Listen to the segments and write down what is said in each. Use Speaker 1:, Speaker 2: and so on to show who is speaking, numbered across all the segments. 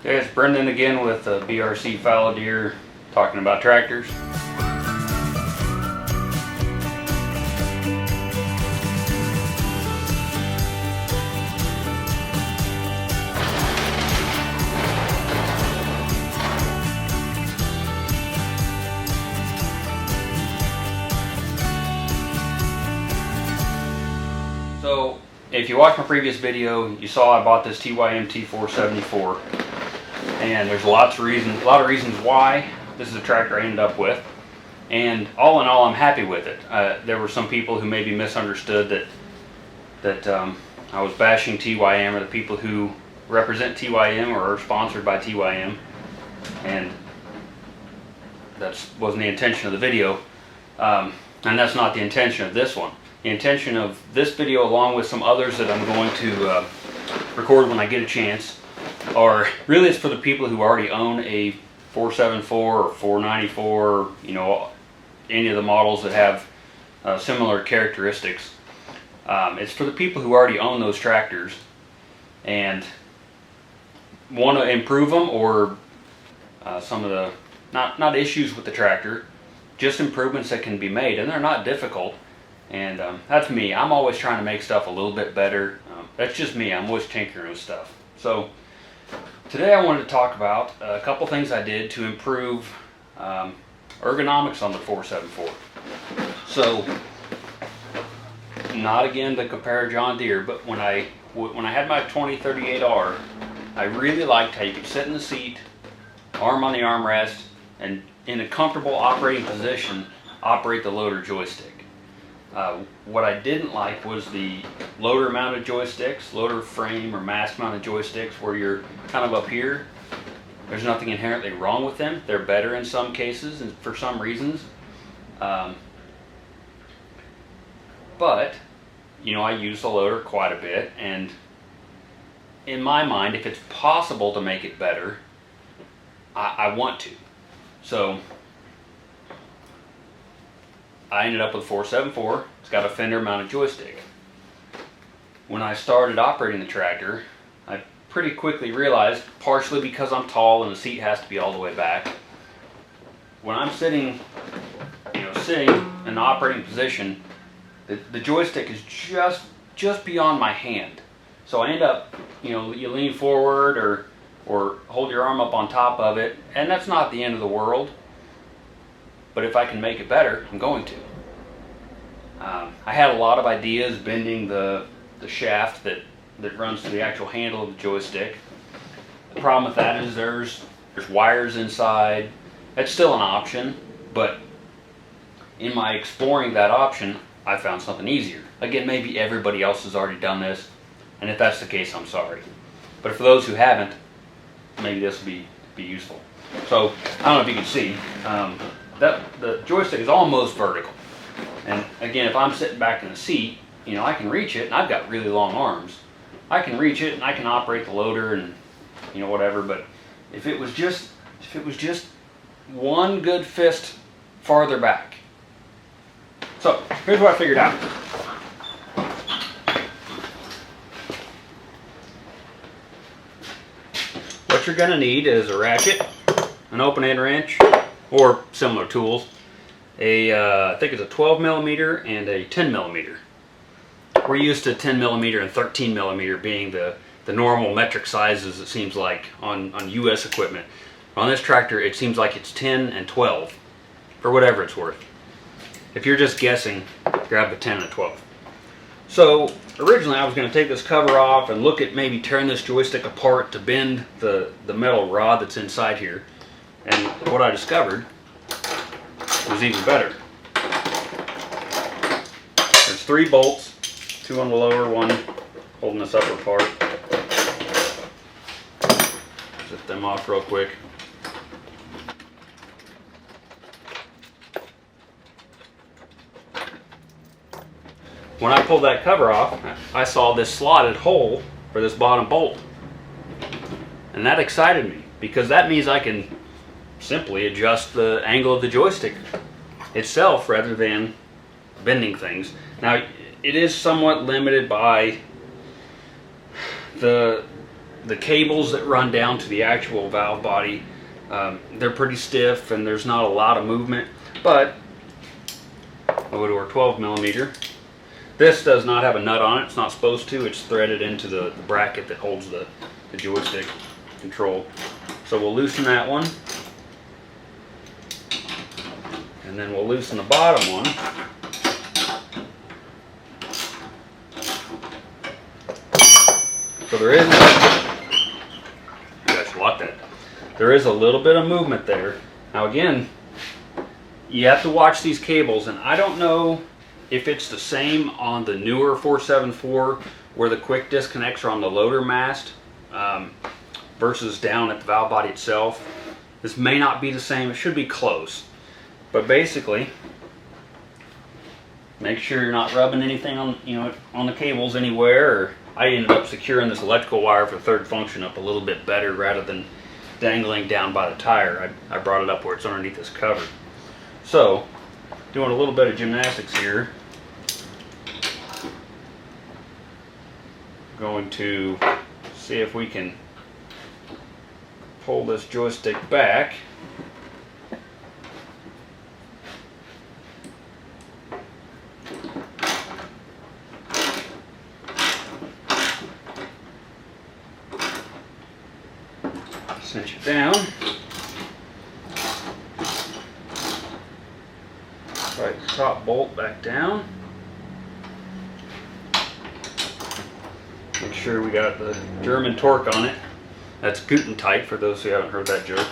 Speaker 1: Okay, it's Brendan again with BRC Fallow Deer, talking about tractors. So, if you watched my previous video, you saw I bought this TYM T474, and there's a lot of reasons why this is a tractor I ended up with. And all in all, I'm happy with it. There were some people who maybe misunderstood that I was bashing TYM, or the people who represent TYM or are sponsored by TYM, and that wasn't the intention of the video, and that's not the intention of this one. The intention of this video, along with some others that I'm going to record when I get a chance, are really it's for the people who already own a 474 or 494, you know, any of the models that have similar characteristics. It's for the people who already own those tractors and want to improve them, or some of the not issues with the tractor, just improvements that can be made, and they're not difficult. And that's me. I'm always trying to make stuff a little bit better. That's just me. I'm always tinkering with stuff. So today I wanted to talk about a couple things I did to improve ergonomics on the 474. So, not again to compare John Deere, but when I had my 2038R, I really liked how you could sit in the seat, arm on the armrest, and in a comfortable operating position, operate the loader joystick. What I didn't like was the loader mounted joysticks, loader frame or mast mounted joysticks, where you're kind of up here. There's nothing inherently wrong with them. They're better in some cases and for some reasons. But, you know, I use the loader quite a bit, and in my mind, if it's possible to make it better, I want to. So I ended up with 474. It's got a fender mounted joystick. When I started operating the tractor, I pretty quickly realized, partially because I'm tall and the seat has to be all the way back, when I'm sitting in an operating position, the joystick is just beyond my hand. So I end up, you know, you lean forward or hold your arm up on top of it, and that's not the end of the world. But if I can make it better, I'm going to. I had a lot of ideas bending the shaft that runs to the actual handle of the joystick. The problem with that is there's wires inside. That's still an option, but in my exploring that option, I found something easier. Again, maybe everybody else has already done this, and if that's the case, I'm sorry. But for those who haven't, maybe this will be useful. So I don't know if you can see. The joystick is almost vertical, and again, if I'm sitting back in the seat, you know, I can reach it, and I've got really long arms. I can reach it, and I can operate the loader, and you know, whatever. But if it was just one good fist farther back. So here's what I figured out. What you're gonna need is a ratchet, an open-end wrench, or similar tools. I think it's a 12 millimeter and a 10 millimeter. We're used to 10 millimeter and 13 millimeter being the normal metric sizes, it seems like, on US equipment. On this tractor, it seems like it's 10 and 12, for whatever it's worth. If you're just guessing, grab the 10 and 12. So originally I was going to take this cover off and look at maybe tearing this joystick apart to bend the metal rod that's inside here. And what I discovered was even better. There's 3 bolts, 2 on the lower, 1 holding this upper part. Zip them off real quick. When I pulled that cover off, I saw this slotted hole for this bottom bolt. And that excited me, because that means I can simply adjust the angle of the joystick itself rather than bending things. Now, it is somewhat limited by the the cables that run down to the actual valve body, they're pretty stiff and there's not a lot of movement. But we'll go to our 12 millimeter. This does not have a nut on it. It's not supposed to. It's threaded into the bracket that holds the joystick control. So we'll loosen that one. And then we'll loosen the bottom one. So there is, you guys should lock that. There is a little bit of movement there. Now again, you have to watch these cables, and I don't know if it's the same on the newer 474 where the quick disconnects are on the loader mast versus down at the valve body itself. This may not be the same. It should be close. But basically, make sure you're not rubbing anything on, on the cables anywhere. Or I ended up securing this electrical wire for third function up a little bit better rather than dangling down by the tire. I brought it up where it's underneath this cover. So, doing a little bit of gymnastics here. Going to see if we can pull this joystick back. Cinch it down. Right, top bolt back down. Make sure we got the German torque on it. That's Guten tight for those who haven't heard that joke.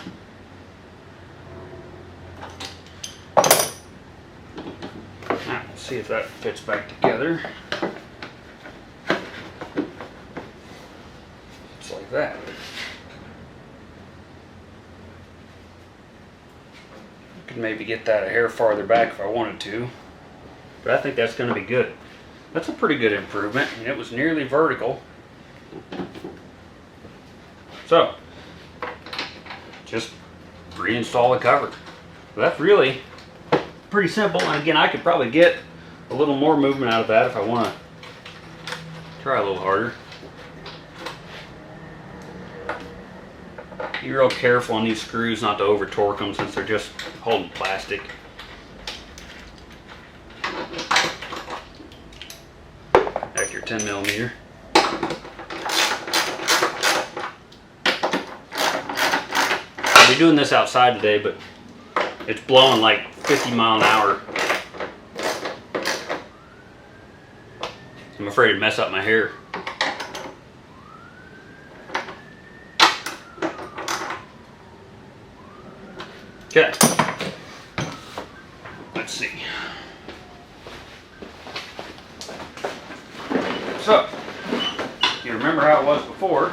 Speaker 1: Now, let's see if that fits back together. It's like that. Could maybe get that a hair farther back if I wanted to, but I think that's going to be good. That's a pretty good improvement, and it was nearly vertical. So, just reinstall the cover. That's really pretty simple, and again, I could probably get a little more movement out of that if I want to try a little harder. Be real careful on these screws not to over torque them since they're just holding plastic. Back your 10 millimeter. I'll be doing this outside today, but it's blowing like 50 mile an hour. I'm afraid to mess up my hair. Okay, let's see. So, you remember how it was before.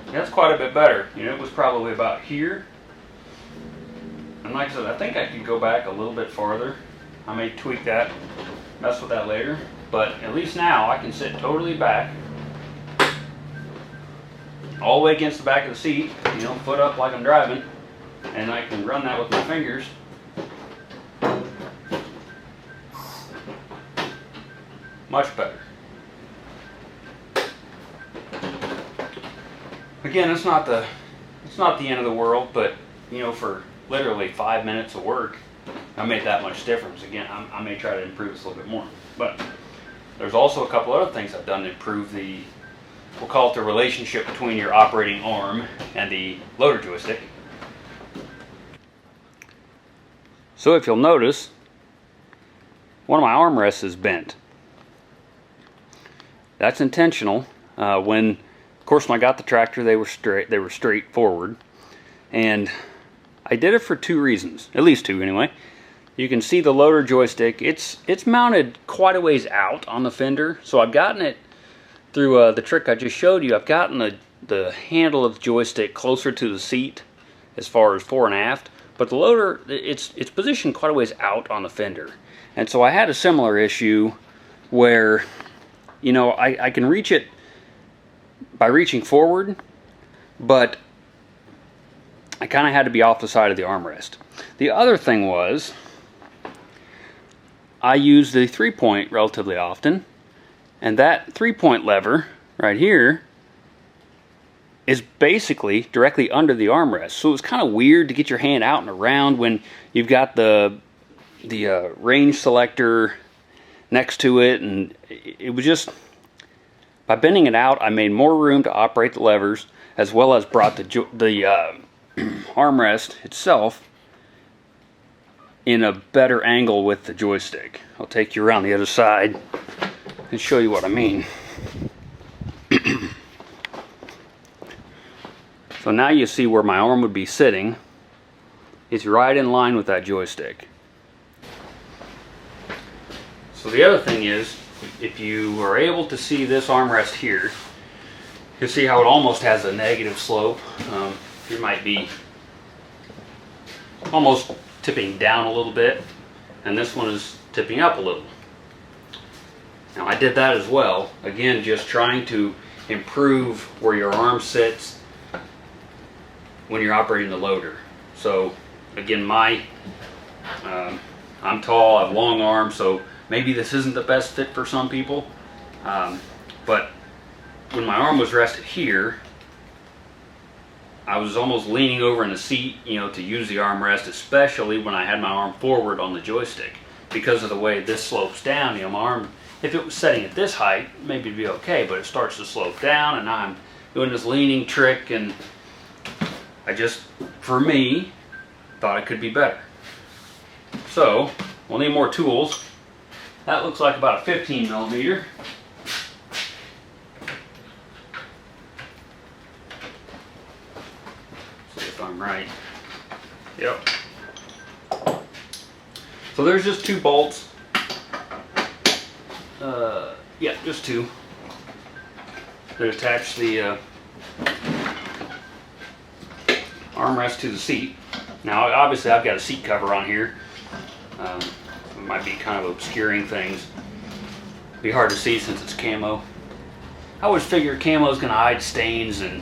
Speaker 1: That's quite a bit better. It was probably about here. And like I said, I think I could go back a little bit farther. I may tweak that, mess with that later. But at least now I can sit totally back. All the way against the back of the seat, foot up like I'm driving. And I can run that with my fingers. Much better. Again, it's not the end of the world, but for literally 5 minutes of work, I made that much difference. Again, I may try to improve this a little bit more. But there's also a couple other things I've done to improve we'll call it the relationship between your operating arm and the loader joystick. So if you'll notice, one of my armrests is bent. That's intentional. Of course, when I got the tractor, they were straight forward, and I did it for two reasons, at least two anyway. You can see the loader joystick. It's mounted quite a ways out on the fender, so I've gotten it through the trick I just showed you. I've gotten the handle of the joystick closer to the seat as far as fore and aft. But the loader, it's positioned quite a ways out on the fender. And so I had a similar issue where, I can reach it by reaching forward, but I kind of had to be off the side of the armrest. The other thing was, I use the 3-point relatively often, and that 3-point lever right here is basically directly under the armrest. So it's kind of weird to get your hand out and around when you've got the range selector next to it, and it was just, by bending it out, I made more room to operate the levers, as well as brought the armrest itself in a better angle with the joystick. I'll take you around the other side and show you what I mean. So now you see where my arm would be sitting. It's right in line with that joystick. So the other thing is, if you are able to see this armrest here, you'll see how it almost has a negative slope. It might be almost tipping down a little bit, and this one is tipping up a little. Now I did that as well, again just trying to improve where your arm sits when you're operating the loader. So again, I'm tall, I have long arms, so maybe this isn't the best fit for some people, but when my arm was rested here, I was almost leaning over in the seat, to use the armrest, especially when I had my arm forward on the joystick. Because of the way this slopes down, my arm, if it was setting at this height, maybe it'd be okay, but it starts to slope down, and I'm doing this leaning trick, and I just, for me, thought it could be better. So, we'll need more tools. That looks like about a 15 millimeter. See if I'm right. Yep. So there's just 2 bolts. Yeah, just 2. That attach the armrest to the seat. Now obviously I've got a seat cover on here. It might be kind of obscuring things. Be hard to see since it's camo. I always figure camo is going to hide stains and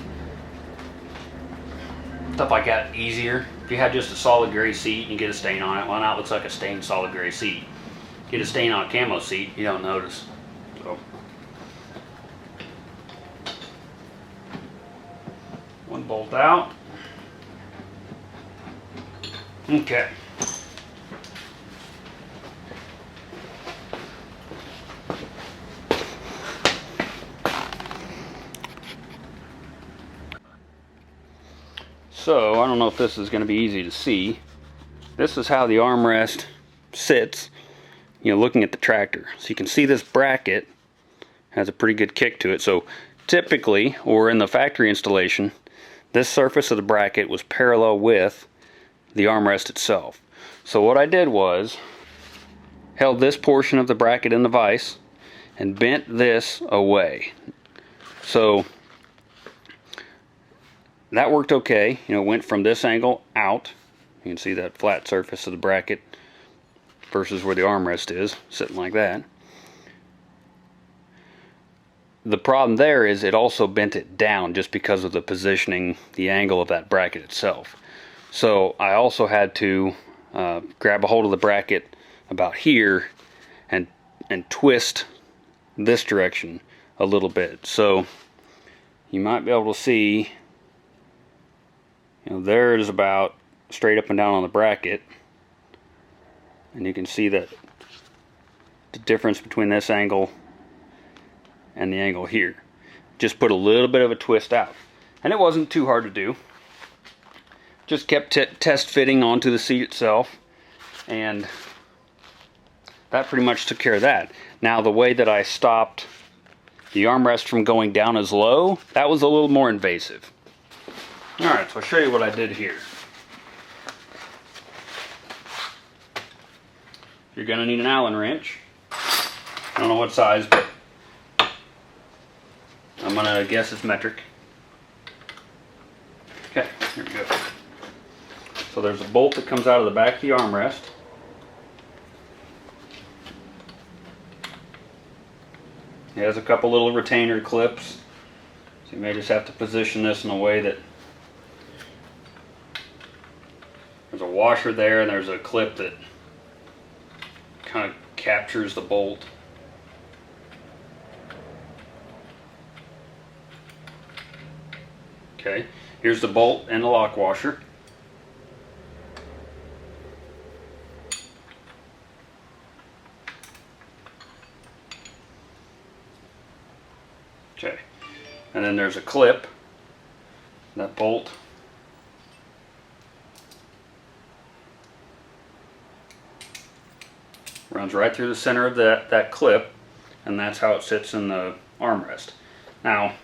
Speaker 1: stuff like that easier. If you had just a solid gray seat and you get a stain on it, well, now it looks like a stained solid gray seat. Get a stain on a camo seat, you don't notice. So, one bolt out. Okay. So, I don't know if this is going to be easy to see. This is how the armrest sits, looking at the tractor. So you can see this bracket has a pretty good kick to it. So typically, or in the factory installation, this surface of the bracket was parallel with the armrest itself. So what I did was, held this portion of the bracket in the vise and bent this away. So that worked okay. Went from this angle out. You can see that flat surface of the bracket versus where the armrest is, sitting like that. The problem there is it also bent it down just because of the positioning, the angle of that bracket itself. So I also had to grab a hold of the bracket about here and twist this direction a little bit. So you might be able to see, there it is about straight up and down on the bracket, and you can see that the difference between this angle and the angle here. Just put a little bit of a twist out, and it wasn't too hard to do. Just kept test fitting onto the seat itself, and that pretty much took care of that. Now the way that I stopped the armrest from going down as low, that was a little more invasive. Alright, so I'll show you what I did here. You're going to need an Allen wrench. I don't know what size, but I'm going to guess it's metric. Okay, here we go. So there's a bolt that comes out of the back of the armrest. It has a couple little retainer clips. So you may just have to position this in a way that there's a washer there, and there's a clip that kind of captures the bolt. Okay, here's the bolt and the lock washer. Okay, and then there's a clip. That bolt runs right through the center of that clip, and that's how it sits in the armrest. Now,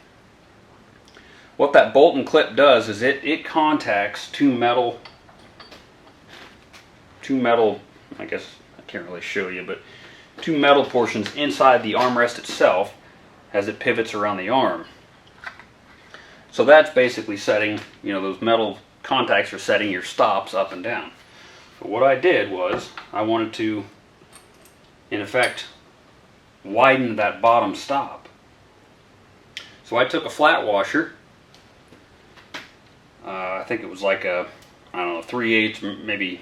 Speaker 1: what that bolt and clip does is it contacts two metal, I guess I can't really show you, but two metal portions inside the armrest itself as it pivots around the arm. So that's basically setting, you know, those metal contacts are setting your stops up and down. But what I did was I wanted to, in effect, widen that bottom stop. So I took a flat washer, I think it was like a, I don't know, 3/8, maybe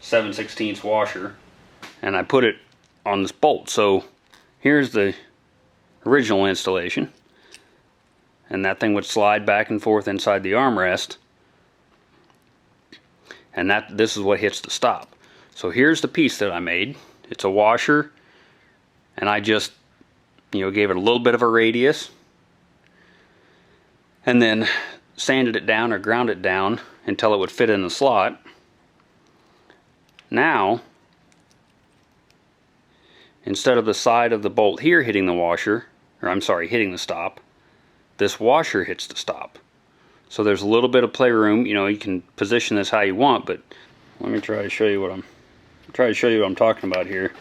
Speaker 1: 7/16 washer, and I put it on this bolt. So here's the original installation, and that thing would slide back and forth inside the armrest, and this is what hits the stop. So here's the piece that I made. It's a washer, and I just, you know, gave it a little bit of a radius, and then sanded it down or ground it down until it would fit in the slot. Now, instead of the side of the bolt here hitting the washer, or I'm sorry, hitting the stop, this washer hits the stop. So there's a little bit of playroom. You know, you can position this how you want, but let me try to show you what I'm talking about here.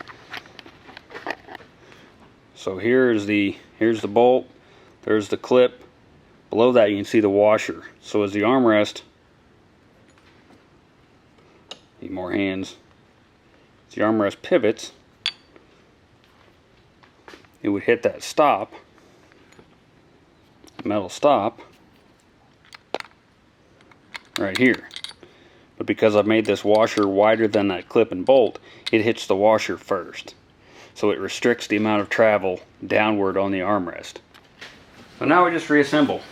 Speaker 1: So here's the bolt, there's the clip. Below that you can see the washer. So as the armrest, need more hands, as the armrest pivots, it would hit that stop, metal stop, right here. But because I've made this washer wider than that clip and bolt, it hits the washer first. So it restricts the amount of travel downward on the armrest. So now we just reassemble.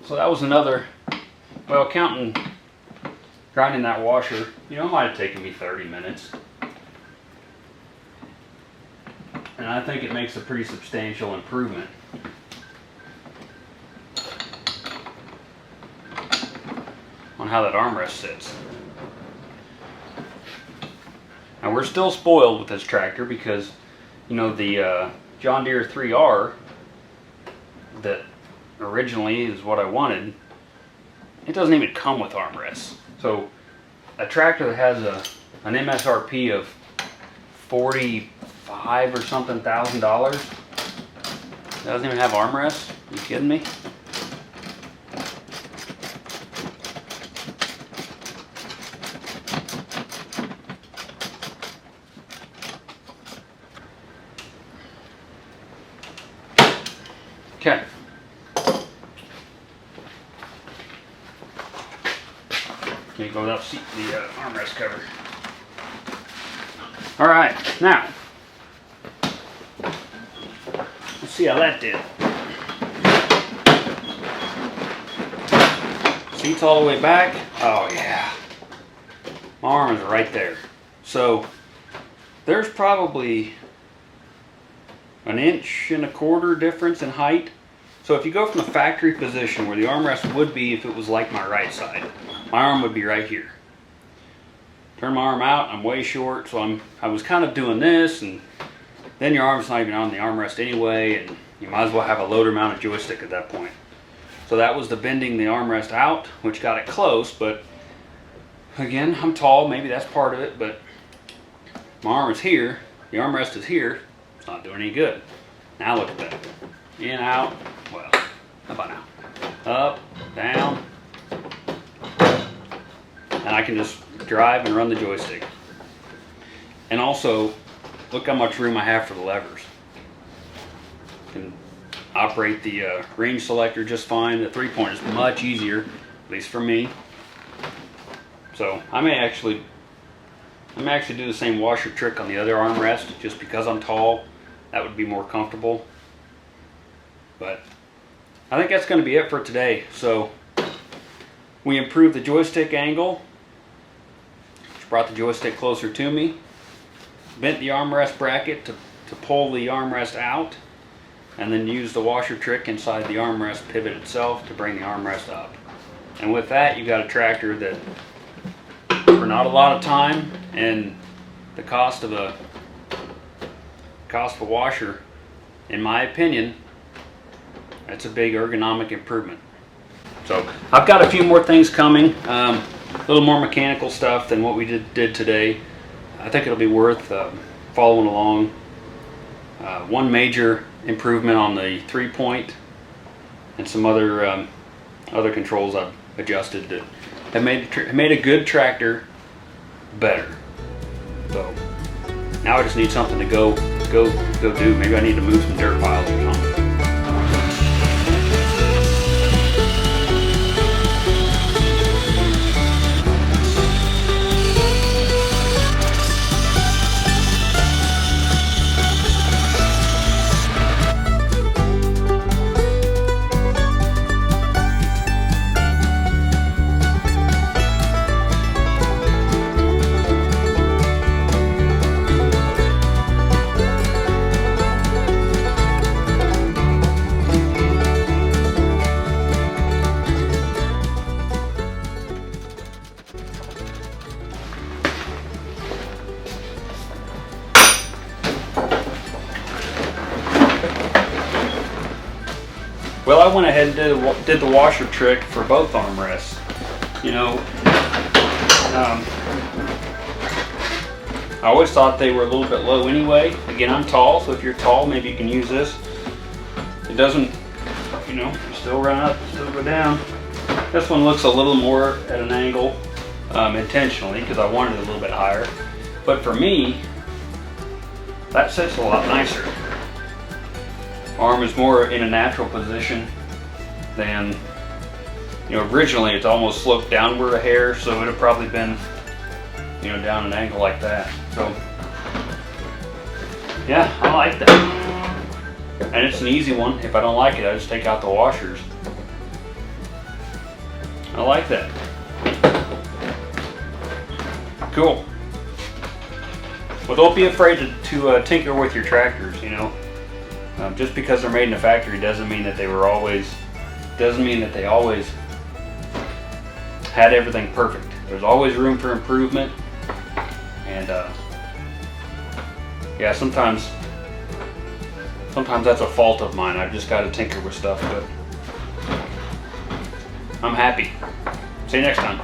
Speaker 1: So that was another, well, counting grinding that washer, you know, it might have taken me 30 minutes. And I think it makes a pretty substantial improvement. On how that armrest sits. Now we're still spoiled with this tractor because, you know, the John Deere 3R that originally is what I wanted, it doesn't even come with armrests. So a tractor that has an MSRP of $45 or something thousand dollars doesn't even have armrests? Are you kidding me? Okay. Can't go without the armrest cover. All right, now let's see how that did. Seats all the way back. Oh yeah, my arm is right there. So there's probably an 1.25 inch difference in height. So if you go from the factory position where the armrest would be if it was like my right side, my arm would be right here. Turn my arm out, I'm way short, so I was kind of doing this, and then your arm's not even on the armrest anyway, and you might as well have a loader mounted joystick at that point. So that was the bending the armrest out, which got it close, but again, I'm tall, maybe that's part of it, but my arm is here, the armrest is here, it's not doing any good. Now look at that. In, out, well, how about now? Up, down, and I can just drive and run the joystick. And also, look how much room I have for the levers. I can operate the range selector just fine. The 3-point is much easier, at least for me. So I may actually I'm actually do the same washer trick on the other armrest just because I'm tall. That would be more comfortable. But I think that's going to be it for today. So we improved the joystick angle, which brought the joystick closer to me. Bent the armrest bracket to pull the armrest out, and then used the washer trick inside the armrest pivot itself to bring the armrest up. And with that, you got a tractor that, for not a lot of time and the cost of a washer, in my opinion, that's a big ergonomic improvement. So I've got a few more things coming, a little more mechanical stuff than what we did today. I think it'll be worth following along. One major improvement on the 3-point and some other controls I've adjusted that have made a good tractor better. So now I just need something to go do. Maybe I need to move some dirt piles or something. Well, I went ahead and did the washer trick for both armrests. You know, I always thought they were a little bit low anyway. Again, I'm tall, so if you're tall, maybe you can use this. It doesn't, you know, you still run up, still go down. This one looks a little more at an angle intentionally because I wanted it a little bit higher. But for me, that sits a lot nicer. Arm is more in a natural position than, you know, originally it's almost sloped downward a hair, so it would have probably been, you know, down an angle like that. So yeah, I like that. And it's an easy one. If I don't like it, I just take out the washers. I like that. Cool. Well, don't be afraid to tinker with your tractors, you know. Just because they're made in a factory doesn't mean that they always had everything perfect. There's always room for improvement, and yeah, sometimes that's a fault of mine. I've just got to tinker with stuff, but I'm happy. See you next time.